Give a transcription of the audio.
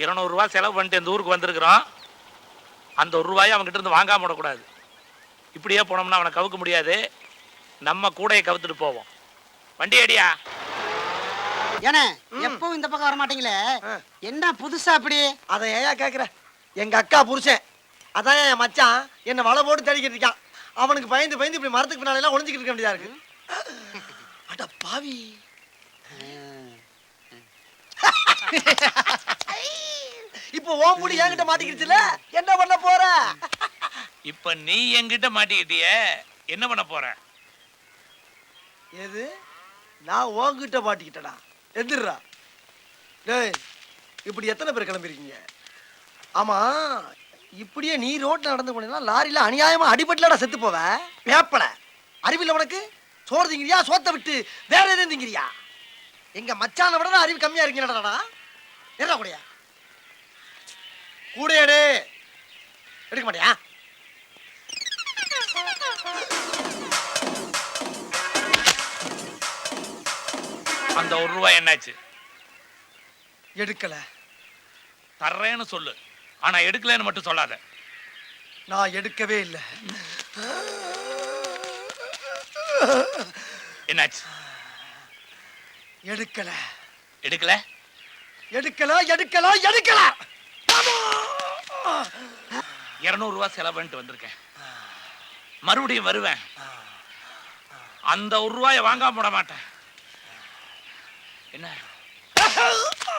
200 ரூபாய் செலவு பண்ணிட்டு இந்த ஊருக்கு வந்திருக்கிறோம். அந்த ஒரு ரூபாயை அவன்கிட்ட இருந்து வாங்காம விடக்கூடாது. இப்படியே போனோம்னா அவனை கவுக்க முடியாது. நம்ம கூடையை கவுத்துட்டு போவோம். வண்டி அடியா. ஏனே எப்பவும் இந்த பக்கம் வர மாட்டீங்களே, என்ன புதுசா அப்படி? அதை ஏயா கேக்குற? எங்க அக்கா புருஷன் அதான் என் மச்சான் என்ன வலை போட்டு தேடிக்கிட்டு இருக்கான். அவனுக்கு பயந்து பயந்து இப்படி மரத்துக்கு பின்னால எல்லாம் ஒளிஞ்சிக்கிட்டு இருக்க வேண்டியதா இருக்கு. அட பாவி. இப்போ ஓம் முடி என்கிட்ட மாட்டிக்கிடுச்சுல, என்ன பண்ண போற? இப்ப நீ என்கிட்ட மாட்டிக்கிட்டிய, என்ன பண்ண போற? எது? நான் உன்கிட்ட மாட்டிக்கிட்டடா. எதிர்றா. டேய், இப்படி எத்தனை பேர் கிளம்பிருக்கீங்க? ஆமா, இப்படியே நீ ரோட்ல நடந்து போனீங்கன்னா லாரியில அநியாயமா அடிபட்டுலடா செத்து போவ. வேப்பல அறிவில்ல உனக்கு? சோறு திங்கிறியா, சோத்தை விட்டு வேற எதுவும் திங்கிறியா? எங்க மச்சான விட அறிவு கம்மியா இருக்கீங்கடா. என்ன கூடயா கூடையாடு எடுக்க மாட்டியா? அந்த ஒரு ரூபாய் என்னாச்சு? எடுக்கல. தர்றேன்னு சொல்லு, ஆனா எடுக்கலன்னு மட்டும் சொல்லாத. நான் எடுக்கவே இல்லை. என்னாச்சு? எடுக்கல. எடுக்கல எடுக்கல எடுக்கல எடுக்கல. 200 ரூபாய் செலவு பண்ணிட்டு வந்திருக்கேன். மறுபடியும் வருவேன். அந்த ஒரு ரூபாயை வாங்காம போட மாட்டேன். என்ன